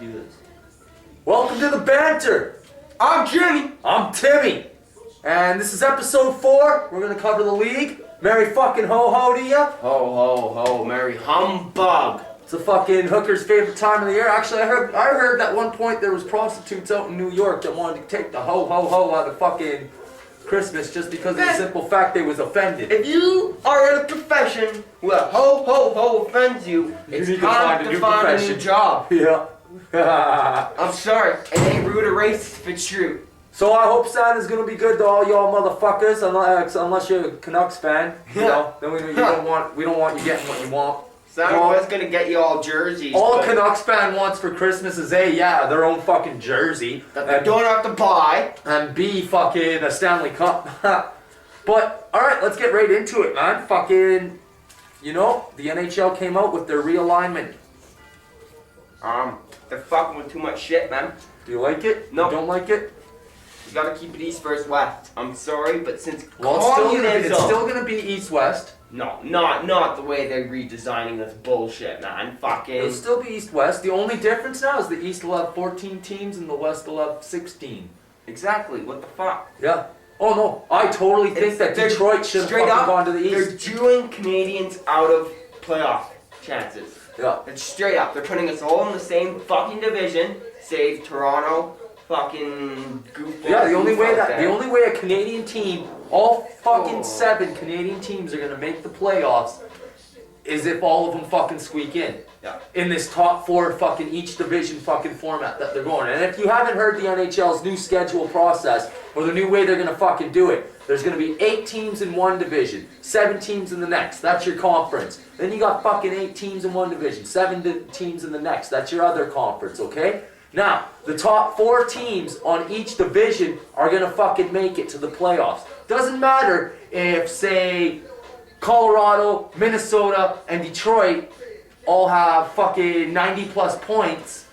do this. Welcome to the banter. I'm Jimmy. I'm Timmy. And this is episode 4. We're going to cover the league. Merry fucking ho-ho to ya. Ho, ho, ho, merry humbug. It's a fucking hooker's favorite time of the year. Actually, I heard at one point there was prostitutes out in New York that wanted to take the ho-ho-ho out of fucking Christmas just because of the simple fact they was offended. If you are in a profession where ho, ho, ho offends you, it's need to time find a to new find a profession. new job. Yeah. I'm sorry, it ain't rude or racist if it's true. So I hope Santa's gonna be good to all y'all motherfuckers, unless you're a Canucks fan. You know, then we don't want you getting what you want. Santa was gonna get you all jerseys. All a but Canucks fan wants for Christmas is their own fucking jersey, that they don't have to buy. and B, fucking a Stanley Cup. But alright, let's get right into it, man. Fucking, the NHL came out with their realignment. They're fucking with too much shit, man. Do you like it? No. You don't like it? You gotta keep it east versus west. I'm sorry, but since Well, it's still gonna be East-West. No, not the way they're redesigning this bullshit, man. Fucking. It'll still be East-West. The only difference now is the East will have 14 teams and the West will have 16. Exactly. What the fuck? Yeah. Oh no, I totally think that They're Detroit should have straight fucking up, gone to the They're East. Jewing Canadians out of playoff chances. Yeah. It's straight up. They're putting us all in the same fucking division, save Toronto, fucking goofball. Yeah, the only way a Canadian team, all fucking 7 Canadian teams are gonna make the playoffs is if all of them fucking squeak in. Yeah. In this top 4 fucking each division fucking format that they're going. And if you haven't heard the NHL's new schedule process or the new way they're gonna fucking do it, there's gonna be 8 teams in one division, 7 teams in the next. That's your conference. Then you got fucking 8 teams in one division, 7 teams in the next. That's your other conference, okay? Now, the top 4 teams on each division are gonna fucking make it to the playoffs. Doesn't matter if, say, Colorado, Minnesota, and Detroit all have fucking 90 plus points,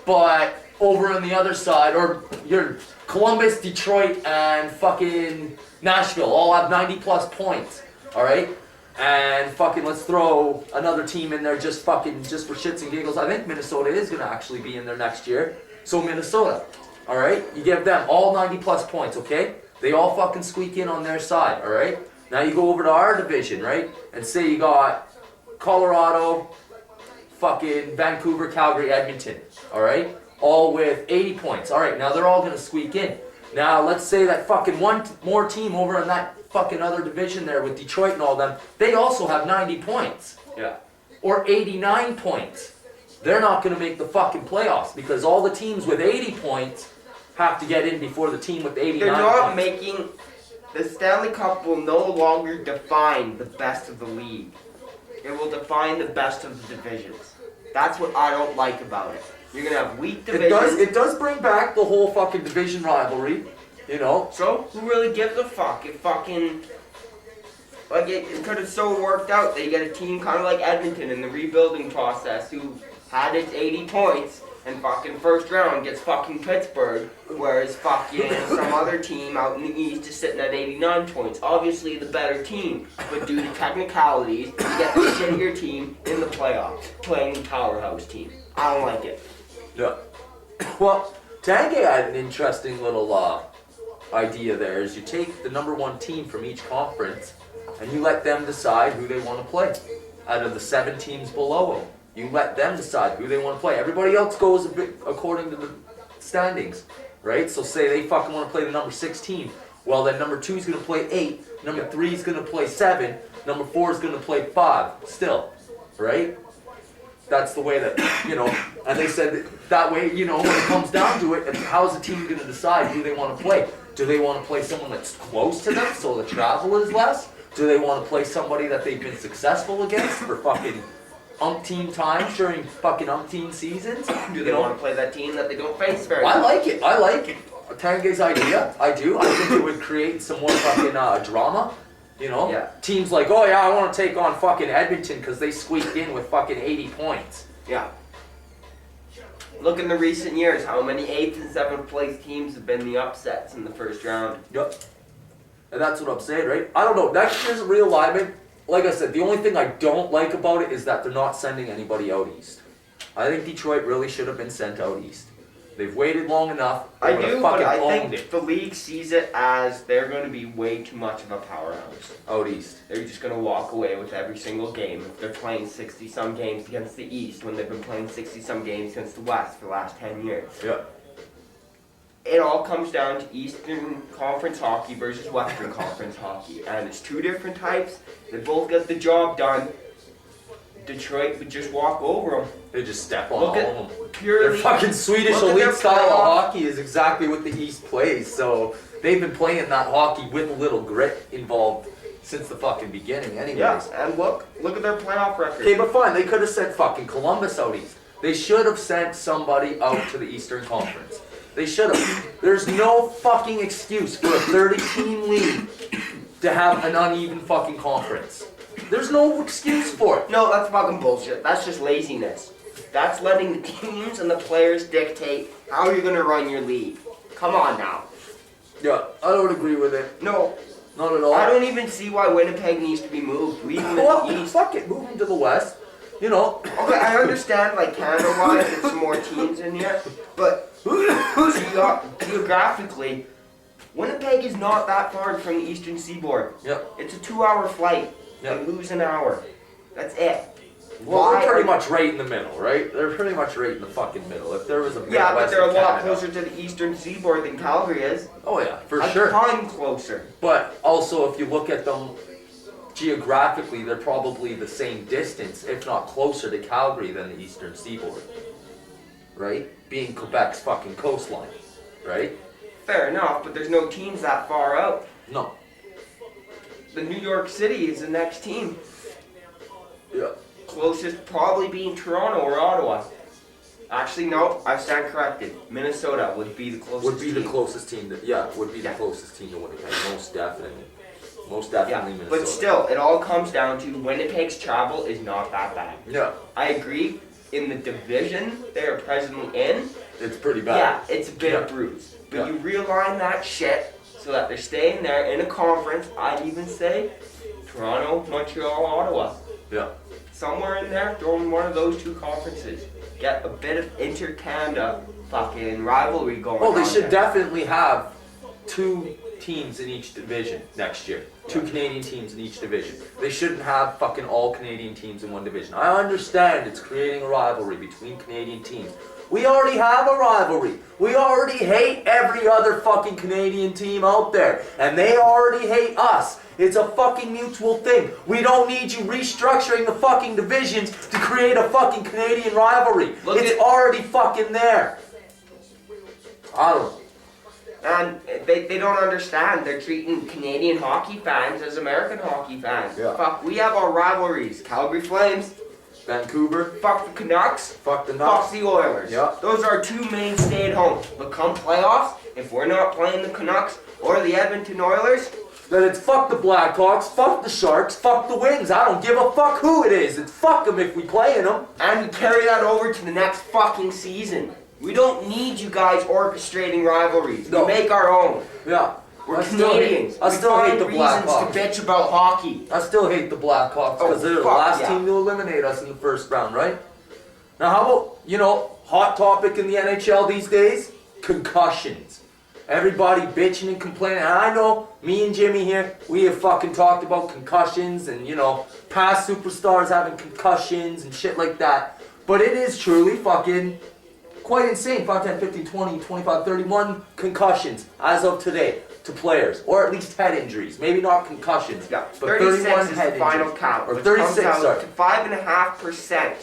but over on the other side, or your Columbus, Detroit, and fucking Nashville all have 90 plus points, alright? And fucking let's throw another team in there just for shits and giggles. I think Minnesota is gonna actually be in there next year. So Minnesota, alright? You give them all 90 plus points, okay? They all fucking squeak in on their side, alright? Now you go over to our division, right? And say you got Colorado, fucking Vancouver, Calgary, Edmonton, alright? All with 80 points. Alright, now they're all gonna squeak in. Now let's say that fucking one more team over in that fucking other division there with Detroit and all them, they also have 90 points. Yeah. Or 89 points. They're not gonna make the fucking playoffs because all the teams with 80 points have to get in before the team with 89 They're not points. making. The Stanley Cup will no longer define the best of the league. It will define the best of the divisions. That's what I don't like about it. You're gonna have weak divisions. It does bring back the whole fucking division rivalry, So who really gives a fuck? It fucking it could have so worked out that you get a team kind of like Edmonton in the rebuilding process who had its 80 points and fucking first round gets fucking Pittsburgh, whereas fucking some other team out in the East is sitting at 89 points. Obviously the better team, but due to technicalities, you get the shittier team in the playoffs playing the powerhouse team. I don't like it. Yeah. Well, Tanguay had an interesting little idea there. Is you take the number 1 team from each conference and you let them decide who they want to play. Out of the 7 teams below them, you let them decide who they want to play. Everybody else goes a bit according to the standings, right? So say they fucking want to play the number 6 team. Well, then number 2 is going to play 8, number 3 is going to play 7, number 4 is going to play 5 still, right? That's the way that, and they said that way, when it comes down to it, how's the team going to decide who they want to play? Do they want to play someone that's close to them so the travel is less? Do they want to play somebody that they've been successful against for fucking umpteen times during fucking umpteen seasons? Do they want to play that team that they don't face very I much? like it. Tangay's idea, I do. I think it would create some more fucking drama. Yeah. Teams like, oh yeah, I want to take on fucking Edmonton because they squeaked in with fucking 80 points. Yeah. Look in the recent years, how many 8th and 7th place teams have been the upsets in the first round. Yep. And that's what I'm saying, right? I don't know. Next year's realignment, like I said, the only thing I don't like about it is that they're not sending anybody out east. I think Detroit really should have been sent out east. They've waited long enough. They I would have do, but fucking I owned think it the league sees it as they're going to be way too much of a powerhouse. out east. They're just going to walk away with every single game if they're playing 60-some games against the East when they've been playing 60-some games against the West for the last 10 years. Yeah. It all comes down to Eastern Conference hockey versus Western Conference hockey, and it's two different types. They both get the job done. Detroit would just walk over them. They just step on Look all at of them. Their purely. fucking Swedish look at their elite style of playoff- hockey is exactly what the East plays. So they've been playing that hockey with a little grit involved since the fucking beginning, anyways. Yeah, and look at their playoff record. Okay, but fine. They could have sent fucking Columbus out east. They should have sent somebody out to the Eastern Conference. They should have. There's no fucking excuse for a 30-team league to have an uneven fucking conference. There's no excuse for it. No, that's fucking bullshit. That's just laziness. That's letting the teams and the players dictate how you're gonna run your league. Come on now. Yeah, I don't agree with it. No, Not at all. I don't even see why Winnipeg needs to be moved. Leave them in Well, the East. fuck it. Move them to the West. You know. Okay, I understand like Canada-wise, there's some more teams in here, but geographically, Winnipeg is not that far from the Eastern Seaboard. Yep. It's a 2-hour flight. Yep. They lose an hour. That's it. Well, Why they're pretty are- much right in the middle, right? They're pretty much right in the fucking middle. If there was a Yeah, but Midwest they're a of lot Canada- closer to the Eastern Seaboard than Calgary is. Oh yeah, for A sure. ton closer. But also, if you look at them geographically, they're probably the same distance, if not closer to Calgary than the Eastern Seaboard, right? Being Quebec's fucking coastline, right? Fair enough, but there's no teams that far out. No. The New York City is the next team. Yeah. Closest probably being Toronto or Ottawa. Actually, no, I stand corrected. Minnesota would be the closest Would be team. the closest team. Would be the Yeah. closest team to Winnipeg. Most definitely. Most Yeah, definitely Minnesota. but still, it all comes down to Winnipeg's travel is not that bad. Yeah, I agree. In the division they are presently in, it's pretty bad. yeah, it's a bit Yeah. of bruise. But Yeah. you realign that shit so that they're staying there in a conference. I'd even say Toronto, Montreal, Ottawa. Yeah. Somewhere in there, throw in one of those two conferences. Get a bit of inter-Canada fucking rivalry going Well, they on should there. definitely have 2 teams in each division next year. 2 Canadian teams in each division. They shouldn't have fucking all Canadian teams in one division. I understand it's creating a rivalry between Canadian teams. We already have a rivalry. We already hate every other fucking Canadian team out there. And they already hate us. It's a fucking mutual thing. We don't need you restructuring the fucking divisions to create a fucking Canadian rivalry. Look It's at- already fucking there. I don't know. And they don't understand. They're treating Canadian hockey fans as American hockey fans. Yeah. Fuck, we have our rivalries. Calgary Flames, Vancouver, fuck the Canucks, fuck the fuck Nuts. the Oilers. Yeah. Those are 2 main stay-at-homes. But come playoffs, if we're not playing the Canucks or the Edmonton Oilers, Then it's fuck the Blackhawks, fuck the Sharks, fuck the Wings. I don't give a fuck who it is. It's fuck them if we play in them. and we carry that over to the next fucking season. We don't need you guys orchestrating rivalries. No. We make our own. Yeah. We're I still Canadians. hate, I still we hate find the reasons Blackhawks. to bitch about hockey. I still hate the Blackhawks because Oh, they're the fuck last yeah. team to eliminate us in the first round, right? Now, how about, hot topic in the NHL these days? Concussions. Everybody bitching and complaining. And I know, me and Jimmy here, we have fucking talked about concussions and, past superstars having concussions and shit like that. But it is truly fucking quite insane. 5, 10, 15, 20, 25, 31 concussions as of today to players. Or at least head injuries. Maybe not concussions. Yeah, But 36 31 is head the final injuries. count. Or which 36, comes out sorry. to 5.5%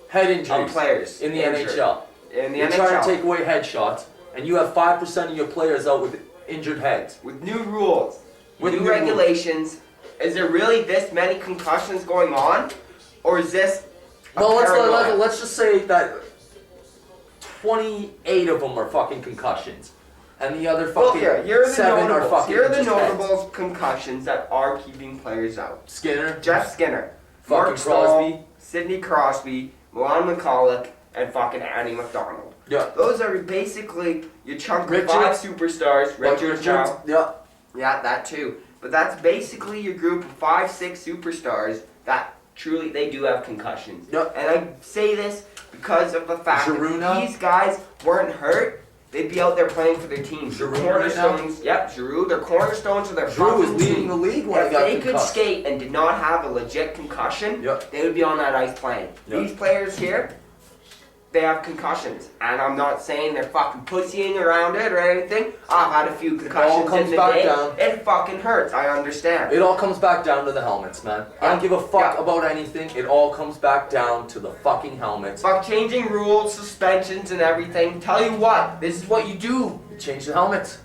Head injuries of players in the injured. NHL. In the You're NHL. trying to take away headshots, and you have 5% of your players out with injured heads. With new rules, With new new rules. regulations, is there really this many concussions going on? Or is this a Well, paranoia? let's just say that 28 of them are fucking concussions, and the other Well, fucking here are the 7 are notables. fucking Here are the just heads. notables concussions that are keeping players out. Skinner, Jeff Skinner, fucking Mark Stahl, Crosby. Sidney Crosby, Milan McCulloch, and fucking Andy McDonald. Yeah. Those are basically your chunk of Richards. 5 superstars. Richards now. Yeah. Yeah, that too. But that's basically your group of 5, 6 superstars that truly they do have concussions. Yep. And I say this because of the fact Giroud now? that these guys weren't hurt. They'd be out there playing for their teams. Giroud Their cornerstones, yep, Giroud. Their cornerstones of their Giroud was fucking leading team. the league when he If got they could concussed. skate and did not have a legit concussion, Yep. they would be on that ice playing. Yep. These players here, they have concussions, and I'm not saying they're fucking pussying around it or anything. I've had a few concussions comes in the back day. down. It fucking hurts. I understand. It all comes back down to the helmets, man. I don't give a fuck Yeah. about anything. It all comes back down to the fucking helmets. Fuck changing rules, suspensions, and everything. Tell you what, this is what you do. You change the helmets.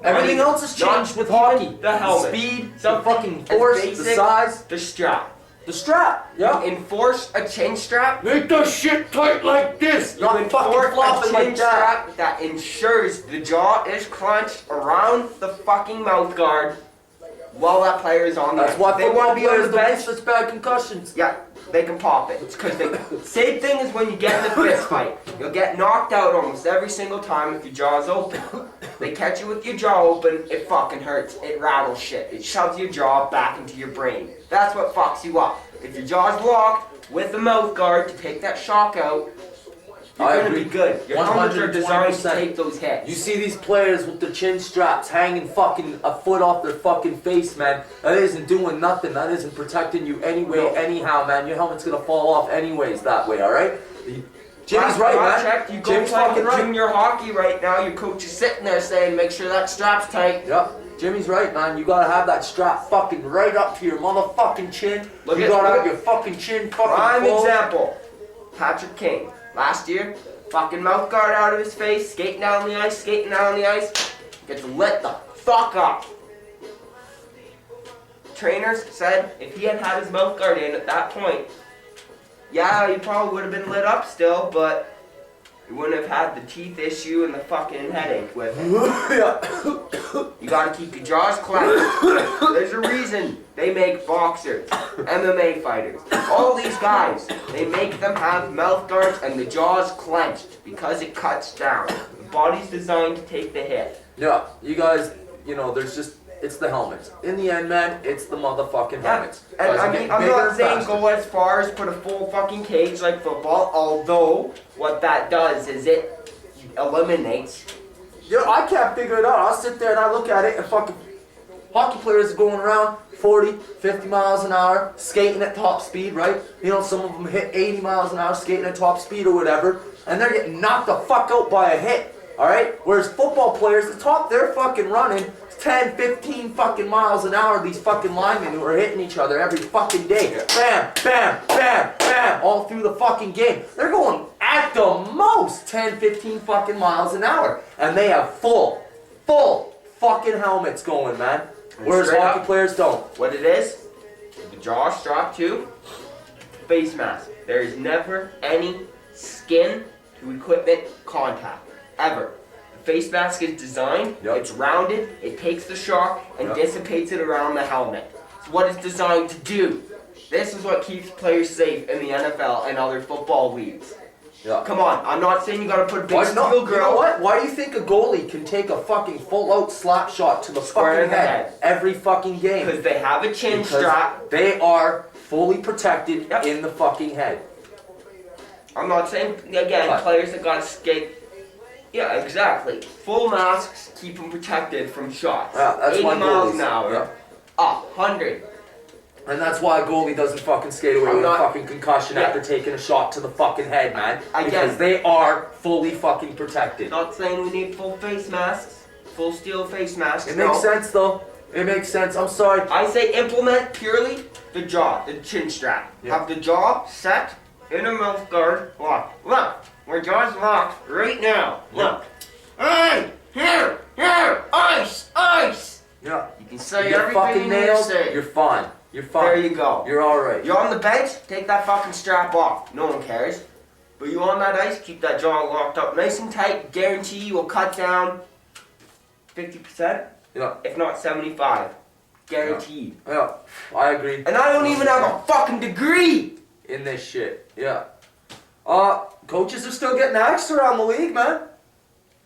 Not Everything even- else has not changed with even hockey. the helmet. speed, the Something fucking as force, the basic- size, The strap. the strap. Yeah. Enforce a chin strap. Make the shit tight like this. You Not enforce fucking a flopping chin like that. strap that ensures the jaw is clenched around the fucking mouth guard while that player is on there. That's why they football want to be on players the don't bench. get such bad concussions. Yeah, they can pop it. It's because they. Same thing as when you get in a fist fight. You'll get knocked out almost every single time if your jaw's open. They catch you with your jaw open, it fucking hurts. It rattles shit. It shoves your jaw back into your brain. That's what fucks you up. If your jaw's locked with the mouth guard to take that shock out, you're I gonna agree. be good. Your helmets are designed to 120%. take those hits. You see these players with their chin straps hanging fucking a foot off their fucking face, man. That isn't doing nothing. That isn't protecting you anyway, No. anyhow, man. Your helmet's gonna fall off anyways that way, alright? Jimmy's Last right, time I man. checked, you go Jimmy's play fucking right. junior hockey right now, your coach is sitting there saying, make sure that strap's tight. Yep, Jimmy's right, man. You gotta have that strap fucking right up to your motherfucking chin. Look You at- gotta look have at- your fucking chin fucking Prime closed. example, Patrick King. Last year, fucking mouth guard out of his face, skating down the ice, gets lit the fuck up. Trainers said if he had had his mouth guard in at that point, yeah, he probably would have been lit up still, but he wouldn't have had the teeth issue and the fucking headache with it. Yeah. You gotta keep your jaws clenched. There's a reason they make boxers, MMA fighters, all these guys, they make them have mouth guards and the jaws clenched because it cuts down. The body's designed to take the hit. Yeah, you guys, you know, it's the helmets. In the end, man, it's the motherfucking helmets. And Guys are I mean, getting I'm bigger not and saying faster. go as far as put a full fucking cage like football, although what that does is it eliminates. Yo, I can't figure it out. I'll sit there and I look at it and fucking hockey players are going around 40, 50 miles an hour, skating at top speed, right? You know, some of them hit 80 miles an hour skating at top speed or whatever, and they're getting knocked the fuck out by a hit, alright? Whereas football players, they're fucking running 10, 15 fucking miles an hour, these fucking linemen who are hitting each other every fucking day. Bam, bam, bam, bam, all through the fucking game. They're going at the most 10, 15 fucking miles an hour. And they have full fucking helmets going, man. Whereas Straight hockey up. players don't. What it is, the jaw strap too, face mask. There is never any skin to equipment contact, ever. The face mask is designed, Yep. it's rounded, it takes the shock and Yep. dissipates it around the helmet. It's what it's designed to do. This is what keeps players safe in the NFL and other football leagues. Yeah. Come on, I'm not saying you gotta put a big Why, steel no, you know grill. what? Why do you think a goalie can take a fucking full out slap shot to the Square fucking in the head head. every fucking game? Because they have a chin Because strap. they are fully protected Yep. in the fucking head. I'm not saying, again, Right. players that gotta skate. Yeah, exactly. Full masks keep them protected from shots. Yeah, that's 80 why miles goalies- an hour. yeah. 100. And that's why a goalie doesn't fucking skate away I'm with not- a fucking concussion Yeah. after taking a shot to the fucking head, man. Again. Because they are fully fucking protected. Not saying we need full face masks, full steel face masks. It no. makes sense though. It makes sense. I'm sorry. I say implement purely the jaw, the chin strap. Yeah. Have the jaw set in a mouth guard. Look, my jaw's locked right now. Look. Hey, here, ice. Yeah. You can You say get everything fucking you need to nails, say. you're fine. You're fine. There you go. You're alright. You're on the bench, take that fucking strap off. No one cares. But you on that ice, keep that jaw locked up nice and tight. Guarantee you will cut down 50%, Yeah. if not 75. Guaranteed. Yeah. I agree. And I don't even have a fucking degree. In this shit. Yeah. Coaches are still getting axed around the league, man.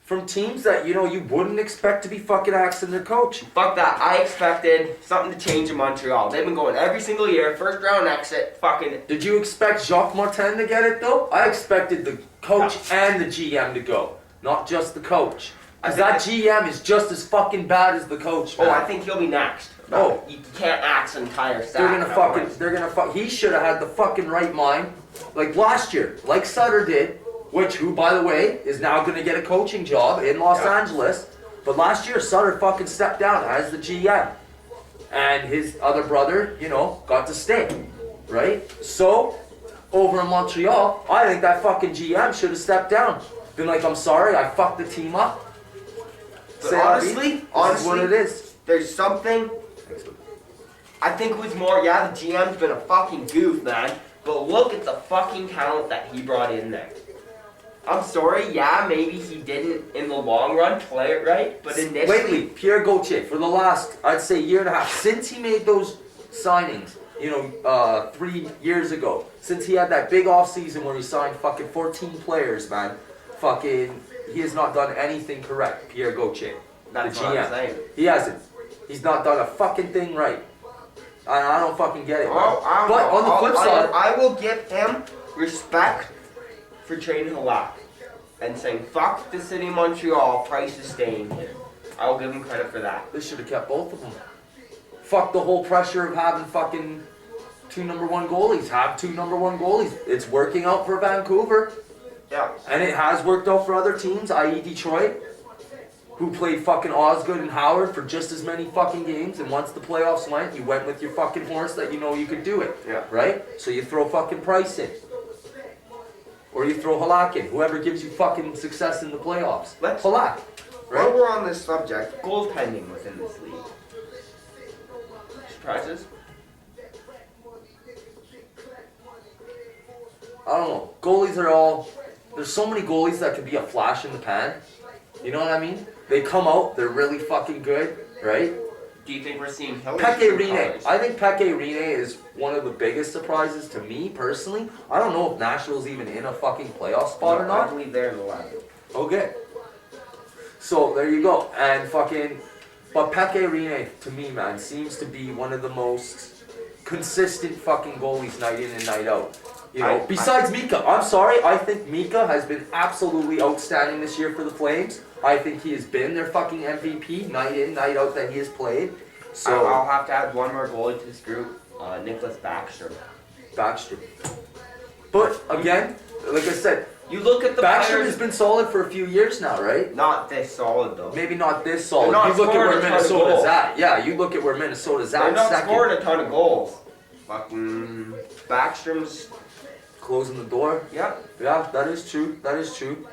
from teams that, you know, you wouldn't expect to be fucking axing their coach. Fuck that. I expected something to change in Montreal. They've been going every single year, first round exit, fucking. Did you expect Jacques Martin to get it though? I expected the coach and the GM to go, not just the coach. Because that GM is just as fucking bad as the coach. Man. Oh, I think he'll be next. Oh. You can't axe an entire staff. They're gonna fuck, he should have had the fucking right mind. Like last year, like Sutter did, who, by the way, is now gonna get a coaching job in Los Angeles. But last year, Sutter fucking stepped down as the GM. And his other brother, you know, got to stay. Right? So, over in Montreal, I think that fucking GM should have stepped down. Been like, I'm sorry, I fucked the team up. But honestly, this is what it is. There's something. I think it was more, the GM's been a fucking goof, man. But look at the fucking talent that he brought in there. I'm sorry, maybe he didn't in the long run play it right, but initially. Lately, Pierre Gauthier, for the last, I'd say, year and a half, since he made those signings, 3 years ago, since he had that big off season where he signed fucking 14 players, man, he has not done anything correct, Pierre Gauthier. That's the what GM. I'm saying. He hasn't. He's not done a fucking thing right. I don't fucking get it. Well, but on the flip side, I will give him respect for trading Halak and saying, fuck the city of Montreal, Price is staying here. I will give him credit for that. they should have kept both of them. Fuck the whole pressure of having fucking 2 number 1 goalies. Have 2 number 1 goalies. It's working out for Vancouver. Yeah. And it has worked out for other teams, i.e. Detroit, who played fucking Osgood and Howard for just as many fucking games, and once the playoffs went, you went with your fucking horse that you know you could do it. Yeah. Right? So you throw fucking Price in. Or you throw Halak in. Whoever gives you fucking success in the playoffs. Halak. While Right? we're on this subject, goaltending within this league. Surprises? I don't know. Goalies are all... There's so many goalies that could be a flash in the pan. You know what I mean? They come out, they're really fucking good, right? Do you think we're seeing Hillary? Peke Rinne. I think Peke Rinne is one of the biggest surprises to me, personally. I don't know if Nashville's even in a fucking playoff spot or I not. believe they're the 11th. Okay. So, there you go. And fucking... But Peke Rinne, to me, man, seems to be one of the most consistent fucking goalies night in and night out. You know, besides Mika. I'm sorry, I think Mika has been absolutely outstanding this year for the Flames. I think he has been their fucking MVP night in, night out that he has played. So I'll have to add one more goalie to this group, Nicholas Backstrom. Backstrom. But again, like I said, You look at the Backstrom players, has been solid for a few years now, right? not this solid though. Maybe not this solid. They're not You look at scoring where a ton of Minnesota's goals. at. Yeah, you look at where Minnesota's at. They're not Second. scoring a ton of goals. Fucking Backstrom's, Closing the door. yeah. Yeah, that is true. That is true.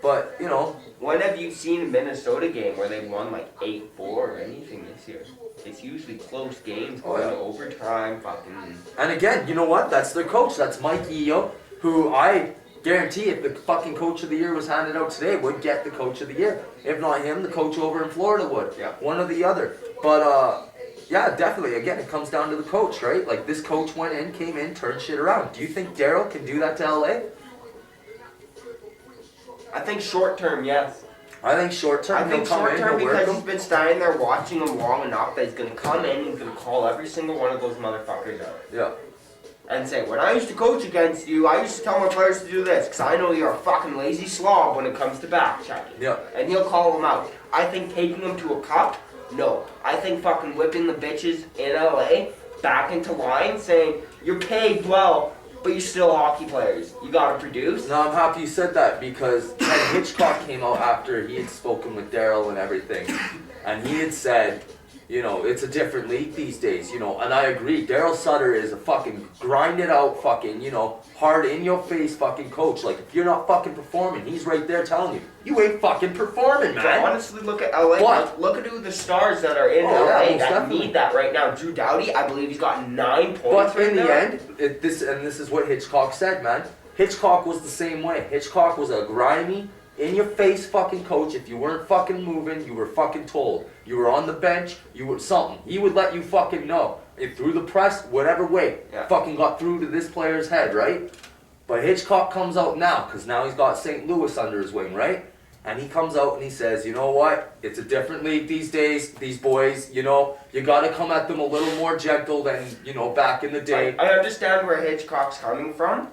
But, you know, When have you seen a Minnesota game where they won like 8-4 or anything this year? It's usually close games, Oh, going yeah. to overtime, fucking. and again, you know what? That's their coach. That's Mike Eo, who I guarantee if the fucking coach of the year was handed out today, would get the coach of the year. If not him, the coach over in Florida would. Yeah. One or the other. But, yeah, definitely. Again, it comes down to the coach, right? Like, this coach went in, came in, turned shit around. Do you think Daryl can do that to LA? I think short term, yes. I think short term, I think he'll come short in, term he'll work because he's them. been standing there watching them long enough that he's gonna come in and he's gonna call every single one of those motherfuckers out. Yeah. And say, when I used to coach against you, I used to tell my players to do this, because I know you're a fucking lazy slob when it comes to back checking. Yeah. And he'll call them out. I think taking them to a cup, no. I think fucking whipping the bitches in LA back into line, saying, you're paid well, but you're still hockey players. You gotta produce. No, I'm happy you said that because Ted Hitchcock came out after he had spoken with Daryl and everything, and he had said, you know, it's a different league these days, you know, and I agree. Daryl Sutter is a fucking grinded out fucking, you know, hard in your face fucking coach. Like, if you're not fucking performing, he's right there telling you, you ain't fucking performing, But man. honestly, look at LA. What? Look at who the stars that are in Oh, LA yeah, most that definitely. need that right now. Drew Doughty, I believe he's got 9 points But right in the now. end, this is what Hitchcock said, man. Hitchcock was the same way. Hitchcock was a grimy, in-your-face fucking coach. If you weren't fucking moving, you were fucking told. You were on the bench, you were something. He would let you fucking know. If through the press, whatever way, Yeah. fucking got through to this player's head, right? But Hitchcock comes out now, because now he's got St. Louis under his wing, right? and he comes out and he says, you know what? It's a different league these days. These boys, you got to come at them a little more gentle than, back in the day. I understand where Hitchcock's coming from,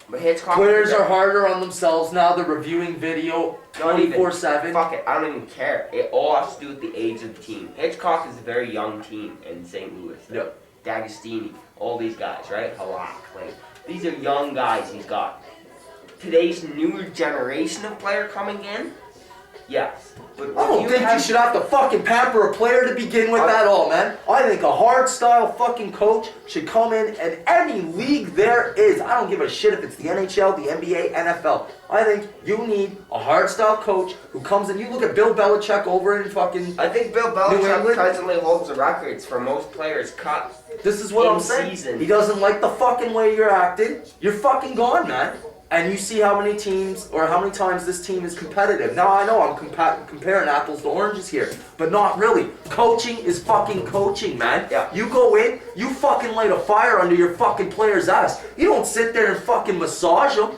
but Hitchcock... Players are harder on themselves now. They're reviewing video 24/7. Fuck it, I don't even care. It all has to do with the age of the team. Hitchcock is a very young team in St. Louis. Yep. D'Agostini, all these guys, right? Halak, like, these are young guys he's got. Today's newer generation of player coming in, yes. But I don't think you should have to fucking pamper a player to begin with at all, man. I think a hard style fucking coach should come in any league there is. I don't give a shit if it's the NHL, the NBA, NFL. I think you need a hard style coach who comes in. You look at Bill Belichick over in fucking... I think Bill Belichick presently holds the records for most players cut. This is what I'm saying. Season. He doesn't like the fucking way you're acting. You're fucking gone, man. And you see how many teams, or how many times this team is competitive. Now I know I'm comparing apples to oranges here, but not really. Coaching is fucking coaching, man. Yeah. You go in, you fucking light a fire under your fucking player's ass. You don't sit there and fucking massage them.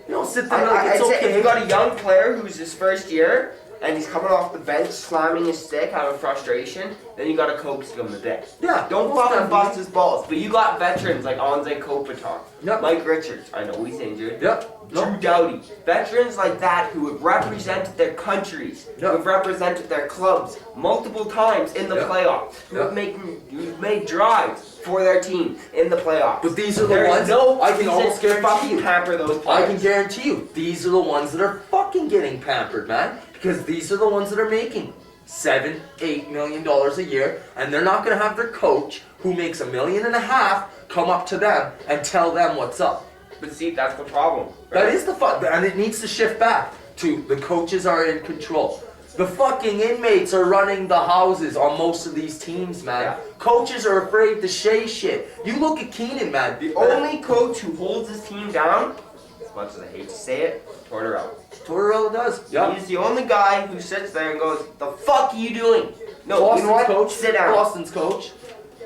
You don't sit there and like, it's okay. If you got a young player who's his first year, and he's coming off the bench slamming his stick out of frustration, then you gotta coax him a bit. Yeah. Don't fucking bust his balls. But you got veterans like Anze Kopitar, Yep. Mike Richards, I know he's injured. Yep. Drew Doughty. Veterans like that who have represented their countries, who have represented their clubs multiple times in the playoffs, who have made drives for their team in the playoffs. But these are the ones I can almost guarantee you. Pamper those players. I can guarantee you, these are the ones that are fucking getting pampered, man. Because these are the ones that are making $7-8 million a year, and they're not going to have their coach, who makes $1.5 million, come up to them and tell them what's up. But see, that's the problem. Right? That is the fun, and it needs to shift back to the coaches are in control. The fucking inmates are running the houses on most of these teams, man. Yeah. Coaches are afraid to say shit. You look at Keenan, man. The only coach who holds his team down, as much as I hate to say it, Tortorella. Tortorella does. Yeah. He's the only guy who sits there and goes, "The fuck are you doing?" No, Boston's you know what? coach. Sit down. Boston's coach,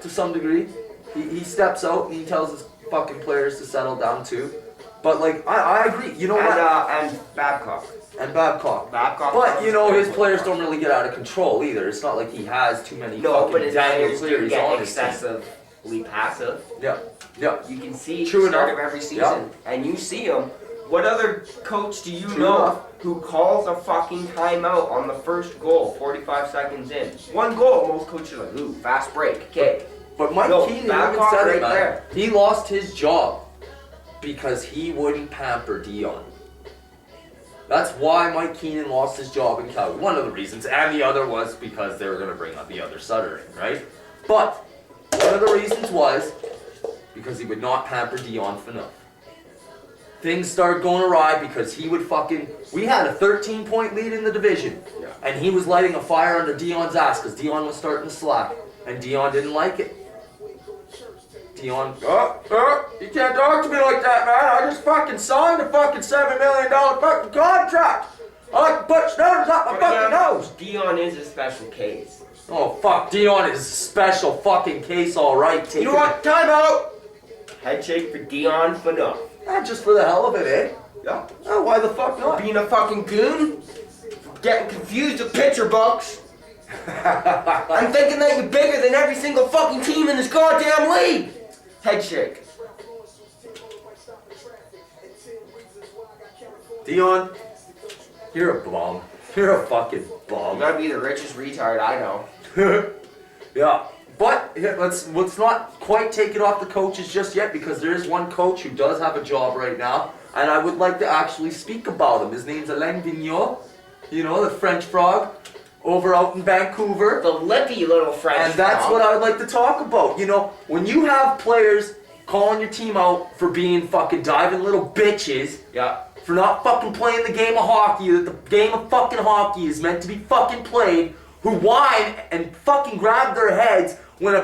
to some degree. He steps out and he tells his fucking players to settle down too. But like, I agree. You know what? And Babcock. And Babcock. Babcock. But his players don't really get out of control either. It's not like he has too many No, but fucking his Daniel players do Cleary's get on his team. excessively passive. Yeah. Yeah. You can see True the start enough. of every season, Yeah. and you see him. What other coach do you True know enough. who calls a fucking timeout on the first goal, 45 seconds in? One goal, most coaches are like, ooh, fast break, okay. But Mike No, Keenan even Babcock said right it, man. there. He lost his job because he wouldn't pamper Dion. That's why Mike Keenan lost his job in Calgary. One of the reasons, and the other was because they were going to bring up the other Sutter in, right? But one of the reasons was because he would not pamper Dion enough. Things started going awry because he would fucking... We had a 13-point lead in the division. Yeah. And he was lighting a fire under Dion's ass because Dion was starting to slack. And Dion didn't like it. Dion, you can't talk to me like that, man. I just fucking signed a fucking $7 million fucking contract. I like to put snutters up my fucking nose. Dion is a special case. Oh, fuck. Dion is a special fucking case, alright. You know what? Time out! Head shake for Dion Phaneuf. Not just for the hell of it, eh? Yeah. Oh, why the fuck not? Being a fucking goon? Getting confused with picture books? I'm thinking that you're bigger than every single fucking team in this goddamn league! Head shake. Dion, you're a bum. You're a fucking You bum. gotta be the richest retard I know. Yeah. But let's not quite take it off the coaches just yet, because there is one coach who does have a job right now, and I would like to actually speak about him. His name's Alain Vigneault, the French frog, over out in Vancouver. The lippy little French And that's frog. what I would like to talk about. When you have players calling your team out for being fucking diving little bitches, Yeah. for not fucking playing the game of hockey, that the game of fucking hockey is meant to be fucking played, who whine and fucking grab their heads when a